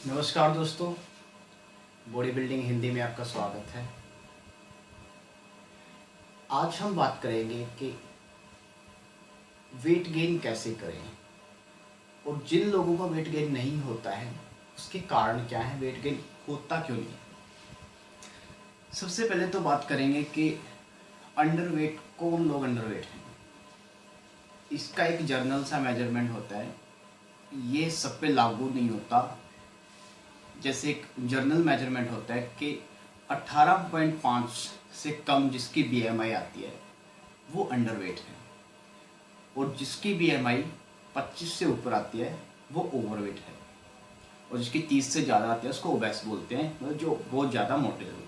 नमस्कार दोस्तों, body building Hindi में आपका स्वागत है। आज हम बात करेंगे कि वेट गेन कैसे करें और जिन लोगों का वेट गेन नहीं होता है उसके कारण क्या है, वेट गेन होता क्यों नहीं। सबसे पहले तो बात करेंगे कि अंडरवेट, कौन लोग अंडरवेट हैं। इसका एक जर्नल सा मेजरमेंट होता है, ये सब पे लागू नहीं होता। जैसे एक जर्नल मेजरमेंट होता है कि 18.5 से कम जिसकी बीएमआई आती है वो अंडरवेट है, और जिसकी बीएमआई 25 से ऊपर आती है वो ओवरवेट है, और जिसकी 30 से ज़्यादा आती है उसको ओबेस बोलते हैं, मतलब जो बहुत ज़्यादा मोटे लोग।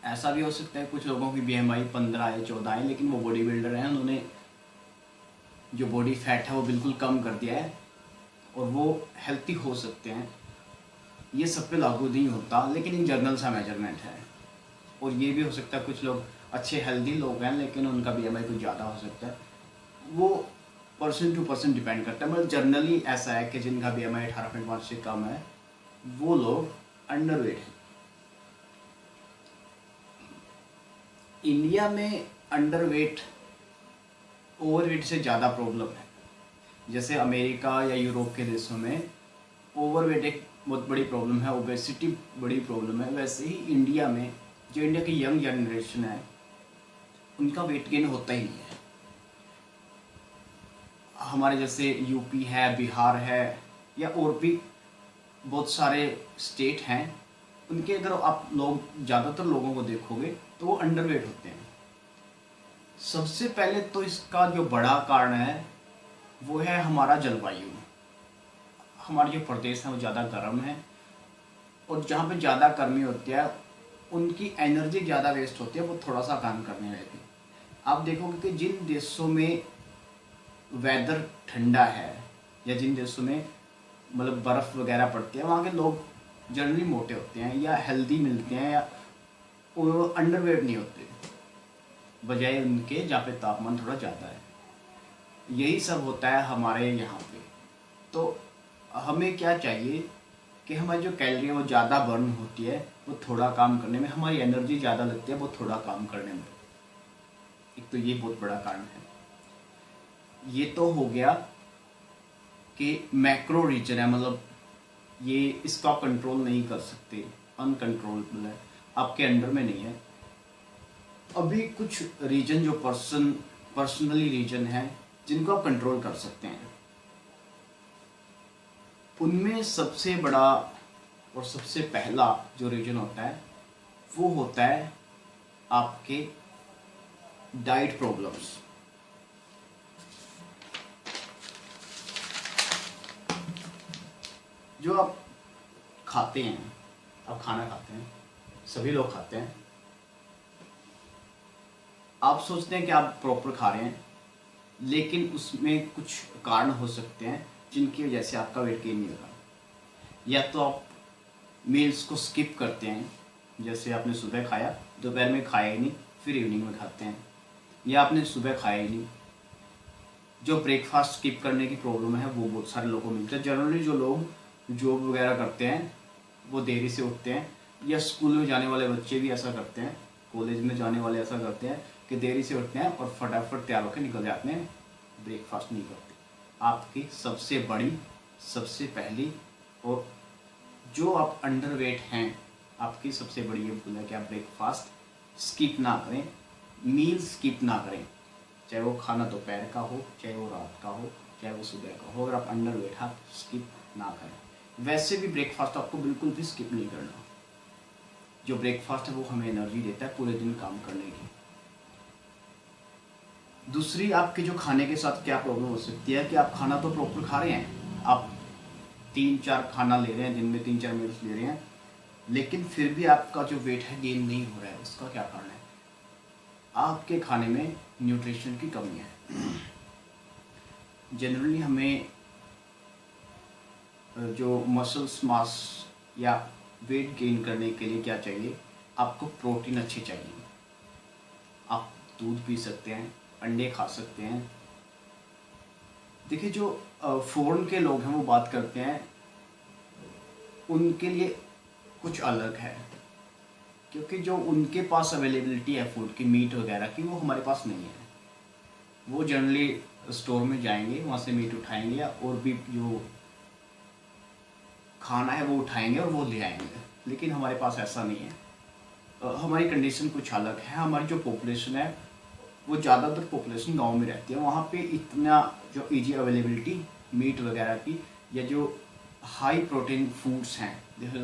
ऐसा भी हो सकता है कुछ लोगों की बीएमआई 15 है, 14 है, लेकिन वो बॉडी बिल्डर हैं, उन्होंने जो बॉडी फैट है वो बिल्कुल कम कर दिया है और वो हेल्थी हो सकते हैं। ये सब पे लागू नहीं होता, लेकिन इन जनरल सा मेजरमेंट है। और ये भी हो सकता है कुछ लोग अच्छे हेल्दी लोग हैं लेकिन उनका बीएमआई कुछ ज़्यादा हो सकता है, वो पर्सन टू पर्सन डिपेंड करता है। मतलब जनरली ऐसा है कि जिनका बीएमआई 18.5 से कम है वो लोग अंडरवेट हैं। इंडिया में अंडरवेट ओवरवेट से ज़्यादा प्रॉब्लम है। जैसे अमेरिका या यूरोप के देशों में ओवरवेट एक बहुत बड़ी प्रॉब्लम है, ओबेसिटी बड़ी प्रॉब्लम है, वैसे ही इंडिया में जो इंडिया की यंग जनरेशन है उनका वेट गेन होता ही नहीं है। हमारे जैसे यूपी है, बिहार है, या और भी बहुत सारे स्टेट हैं, उनके अगर आप लोग ज़्यादातर लोगों को देखोगे तो वो अंडरवेट होते हैं। सबसे पहले तो इसका जो बड़ा कारण है वो है हमारा जलवायु। हमारे जो प्रदेश हैं वो ज़्यादा गर्म है, और जहाँ पे ज़्यादा गर्मी होती है उनकी एनर्जी ज़्यादा वेस्ट होती है, वो थोड़ा सा काम करने में भी। आप देखोगे कि जिन देशों में वेदर ठंडा है या जिन देशों में मतलब बर्फ़ वगैरह पड़ती है, वहाँ के लोग जनरली मोटे होते हैं या हेल्दी मिलते हैं, या वो अंडरवेट नहीं होते, बजाय उनके जहाँ पे तापमान थोड़ा ज़्यादा है। यही सब होता है हमारे यहाँ पे। तो हमें क्या चाहिए कि हमारी जो कैलोरी है वो ज़्यादा बर्न होती है, वो थोड़ा काम करने में, हमारी एनर्जी ज़्यादा लगती है वो थोड़ा काम करने में। एक तो ये बहुत बड़ा कारण है। ये तो हो गया कि मैक्रो रीजन है, मतलब ये इसको आप कंट्रोल नहीं कर सकते, अनकंट्रोलेबल है, आपके अंडर में नहीं है। अभी कुछ रीजन जो पर्सनली रीजन है जिनको आप कंट्रोल कर सकते हैं। उनमें सबसे बड़ा और सबसे पहला जो रीजन होता है वो होता है आपके डाइट प्रॉब्लम्स। जो आप खाते हैं, आप खाना खाते हैं, सभी लोग खाते हैं, आप सोचते हैं कि आप प्रॉपर खा रहे हैं, लेकिन उसमें कुछ कारण हो सकते हैं जिनकी वजह से आपका वेट गेन नहीं होगा। या तो आप मील्स को स्किप करते हैं, जैसे आपने सुबह खाया, दोपहर में खाया ही नहीं, फिर इवनिंग में खाते हैं, या आपने सुबह खाया ही नहीं। जो ब्रेकफास्ट स्किप करने की प्रॉब्लम है वो बहुत सारे लोगों को मिलता है। जनरली जो लोग जॉब वगैरह करते हैं वो देरी से उठते हैं, या स्कूल में जाने वाले बच्चे भी ऐसा करते हैं, कॉलेज में जाने वाले ऐसा करते हैं कि देरी से उठते हैं और फटाफट तैयार होकर निकल जाते हैं, ब्रेकफास्ट नहीं करते। आपकी सबसे बड़ी, सबसे पहली, और जो आप अंडरवेट हैं आपकी सबसे बड़ी ये भूल है कि आप ब्रेकफास्ट स्किप ना करें, मील स्किप ना करें, चाहे वो खाना दोपहर का हो, चाहे वो रात का हो, चाहे वो सुबह का हो। अगर आप अंडरवेट हैं, स्किप ना करें। वैसे भी ब्रेकफास्ट आपको बिल्कुल भी स्किप नहीं करना। जो ब्रेकफास्ट है वो हमें एनर्जी देता है पूरे दिन काम करने की। दूसरी, आपके जो खाने के साथ क्या प्रॉब्लम हो सकती है कि आप खाना तो प्रॉपर खा रहे हैं, आप 3-4 खाना ले रहे हैं, दिन में 3-4 मील्स ले रहे हैं, लेकिन फिर भी आपका जो वेट है गेन नहीं हो रहा है। उसका क्या कारण है? आपके खाने में न्यूट्रिशन की कमी है। जनरली हमें जो मसल्स मास या वेट गेन करने के लिए क्या चाहिए? आपको प्रोटीन अच्छे चाहिए। आप दूध पी सकते हैं, अंडे खा सकते हैं। देखिए, जो फॉरेन के लोग हैं वो बात करते हैं उनके लिए कुछ अलग है, क्योंकि जो उनके पास अवेलेबिलिटी है फूड की, मीट वगैरह की, वो हमारे पास नहीं है। वो जनरली स्टोर में जाएंगे, वहाँ से मीट उठाएंगे या और भी जो खाना है वो उठाएंगे और वो ले आएंगे, लेकिन हमारे पास ऐसा नहीं है। हमारी कंडीशन कुछ अलग है। हमारी जो पॉपुलेशन है वो ज़्यादातर पॉपुलेशन गांव में रहती है, वहाँ पे इतना जो इजी अवेलेबिलिटी मीट वगैरह की या जो हाई प्रोटीन फूड्स हैं जैसे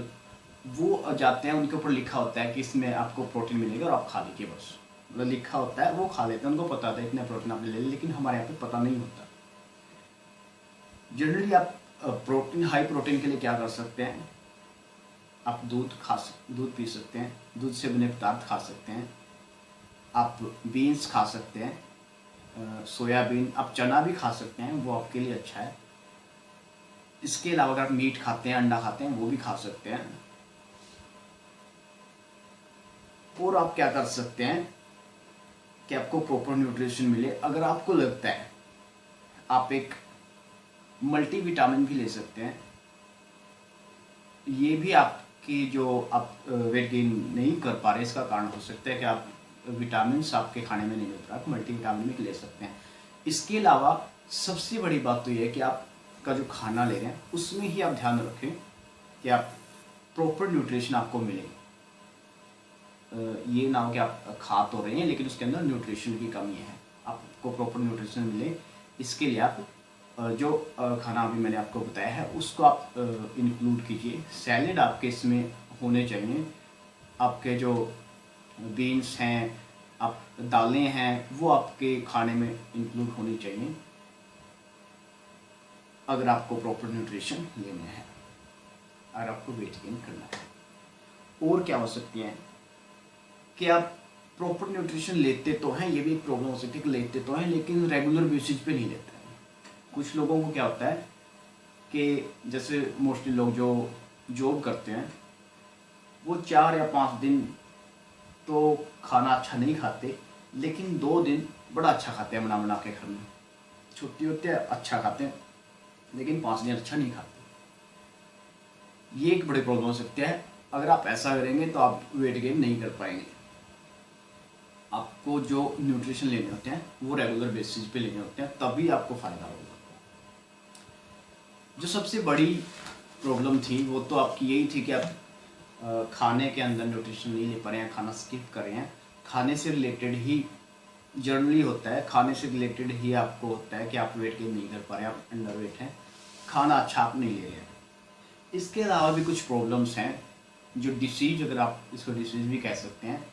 वो जाते हैं, उनके ऊपर लिखा होता है कि इसमें आपको प्रोटीन मिलेगा और आप खा लीजिए, बस मतलब लिखा होता है, वो खा लेते हैं, उनको पता होता है इतना प्रोटीन आपने ले लिया। लेकिन हमारे यहाँ पे पता नहीं होता। जनरली आप प्रोटीन, हाई प्रोटीन के लिए क्या कर सकते हैं, आप दूध पी सकते हैं, दूध से बने पदार्थ खा सकते हैं, आप बीन्स खा सकते हैं, सोयाबीन, आप चना भी खा सकते हैं, वो आपके लिए अच्छा है। इसके अलावा अगर आप मीट खाते हैं, अंडा खाते हैं, वो भी खा सकते हैं। और आप क्या कर सकते हैं कि आपको प्रॉपर न्यूट्रिशन मिले। अगर आपको लगता है, आप एक मल्टीविटामिन भी ले सकते हैं। ये भी आपकी जो आप वेट गेन नहीं कर पा रहे, इसका कारण हो सकता है कि आप विटामिन आपके खाने में नहीं मिल रहा, आप मल्टीविटामिन भी ले सकते हैं। इसके अलावा सबसे बड़ी बात तो ये है कि आपका जो खाना ले रहे हैं उसमें ही आप ध्यान रखें कि आप प्रॉपर न्यूट्रिशन आपको मिले। ये ना हो कि आप खा तो रहे हैं लेकिन उसके अंदर न्यूट्रिशन की कमी है। आपको प्रॉपर न्यूट्रिशन मिले, इसके लिए आप जो खाना अभी मैंने आपको बताया है उसको आप इंक्लूड कीजिए। सैलेड आपके इसमें होने चाहिए, आपके जो बीन्स हैं, आप दालें हैं, वो आपके खाने में इंक्लूड होनी चाहिए अगर आपको प्रॉपर न्यूट्रिशन लेना है, अगर आपको वेट गेन करना है। और क्या हो सकती है कि आप प्रॉपर न्यूट्रिशन लेते तो हैं, ये भी एक प्रॉब्लम हो सकती है कि लेते तो हैं लेकिन रेगुलर बेसिस पे नहीं लेते हैं। कुछ लोगों को क्या होता है कि जैसे मोस्टली लोग जो जॉब करते हैं वो 4 या 5 दिन तो खाना अच्छा नहीं खाते, लेकिन 2 दिन बड़ा अच्छा खाते हैं बना के घर में। छुट्टी होती है अच्छा खाते हैं, लेकिन 5 दिन अच्छा नहीं खाते। ये एक बड़ी प्रॉब्लम हो सकती है। अगर आप ऐसा करेंगे तो आप वेट गेन नहीं कर पाएंगे। आपको जो न्यूट्रिशन लेने होते हैं वो रेगुलर बेसिस पे लेने होते हैं, तभी आपको फ़ायदा होगा। जो सबसे बड़ी प्रॉब्लम थी वो तो आपकी यही थी कि आप खाने के अंदर न्यूट्रिशन नहीं ले पा रहे हैं, खाना स्किप कर रहे हैं। खाने से रिलेटेड ही जनरली होता है, खाने से रिलेटेड ही आपको होता है कि आप वेट गेन नहीं कर पा रहे हैं, आप अंडर वेट हैं, खाना अच्छा आप नहीं ले रहे हैं। इसके अलावा भी कुछ प्रॉब्लम्स हैं जो डिसीज, अगर आप इसको डिसीज भी कह सकते हैं,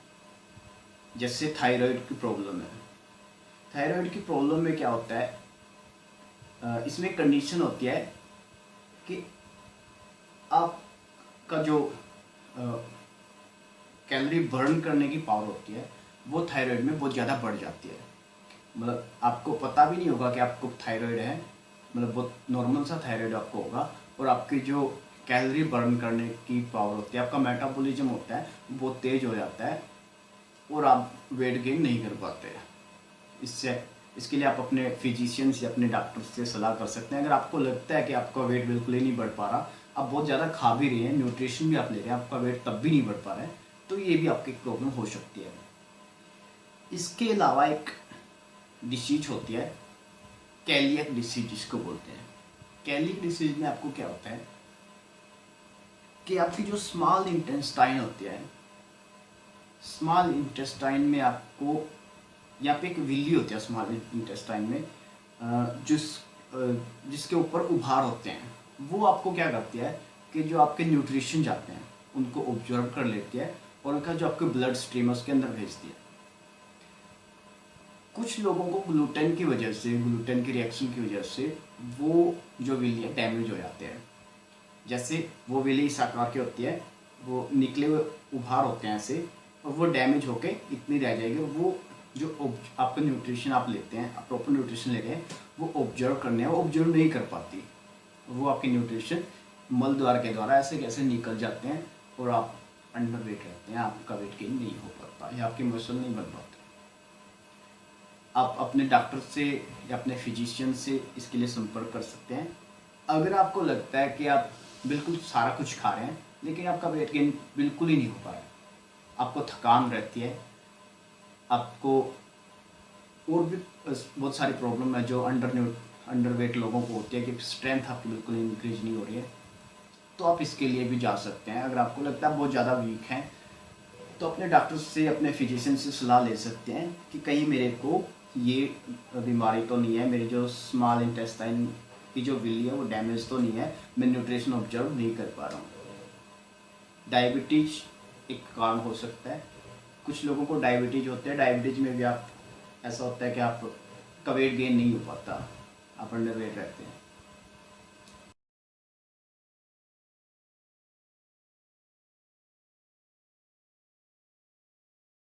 जैसे थायराइड की प्रॉब्लम है। थायराइड की प्रॉब्लम में क्या होता है, इसमें कंडीशन होती है कि आपका जो कैलोरी बर्न करने की पावर होती है वो थायराइड में बहुत ज़्यादा बढ़ जाती है। मतलब आपको पता भी नहीं होगा कि आपको थायराइड है, मतलब बहुत नॉर्मल सा थायराइड आपको होगा, और आपकी जो कैलोरी बर्न करने की पावर होती है, आपका मेटाबॉलिज्म होता है बहुत तेज़ हो जाता है और आप वेट गेन नहीं कर पाते। इसके लिए आप अपने फिजिशियन से, अपने डॉक्टर से सलाह कर सकते हैं। अगर आपको लगता है कि आपका वेट बिल्कुल ही नहीं बढ़ पा रहा, आप बहुत ज़्यादा खा भी रहे हैं, न्यूट्रिशन भी आप ले रहे हैं, आपका वेट तब भी नहीं बढ़ पा रहा है, तो ये भी आपकी प्रॉब्लम हो सकती है। इसके अलावा एक डिसीज होती है कैलियक डिसीज, जिसको बोलते हैं। कैलियक डिसीज में आपको क्या होता है कि आपकी जो स्मॉल इंटेस्टाइन होती है, स्मॉल इंटेस्टाइन में आपको यहाँ पे एक विली होती है स्मॉल इंटेस्टाइन में, जिसके ऊपर उभार होते हैं। वो आपको क्या करती है कि जो आपके न्यूट्रिशन जाते हैं उनको ऑब्जर्व कर लेती है और उनका जो आपके ब्लड स्ट्रीम है उसके अंदर भेजती है। कुछ लोगों को ग्लूटेन की वजह से, ग्लूटेन की रिएक्शन की वजह से वो जो विली है डैमेज हो जाते हैं। जैसे वो विली इस आकार की होती है, वो निकले हुए उभार होते हैं ऐसे, और वो डैमेज होके इतनी रह जाएगी। वो जो आपका न्यूट्रिशन आप लेते हैं, आप प्रॉपर न्यूट्रिशन ले रहे हैं, वो ऑब्जर्व करने हैं, वो ऑब्जर्व नहीं कर पाती। वो आपकी न्यूट्रिशन मल द्वार के द्वारा ऐसे कैसे निकल जाते हैं और आप अंडर वेट रहते हैं, आपका वेट गेन नहीं हो पाता या आपके मसल नहीं बन पाते। आप अपने डॉक्टर से या अपने फिजिशियन से इसके लिए संपर्क कर सकते हैं। अगर आपको लगता है कि आप बिल्कुल सारा कुछ खा रहे हैं, लेकिन आपका वेट गेन बिल्कुल ही नहीं हो पा रहा है। आपको थकान रहती है, आपको और भी बहुत सारी प्रॉब्लम है जो अंडर वेट लोगों को होती है कि स्ट्रेंथ आपकी बिल्कुल इंक्रीज नहीं हो रही है। तो आप इसके लिए भी जा सकते हैं। अगर आपको लगता है बहुत ज़्यादा वीक हैं तो अपने डॉक्टर से, अपने फिजिशियन से सलाह ले सकते हैं कि कहीं मेरे को ये बीमारी तो नहीं है, मेरी जो स्मॉल इंटेस्टाइन की जो विली है वो डैमेज तो नहीं है, मैं न्यूट्रिशन ऑब्जर्व नहीं कर पा रहा हूँ। डायबिटीज एक कारण हो सकता है। कुछ लोगों को डायबिटीज होते हैं, डायबिटीज में भी आप ऐसा होता है कि आप का वेट गेन नहीं हो पाता, आप अंडर वेट रहते हैं।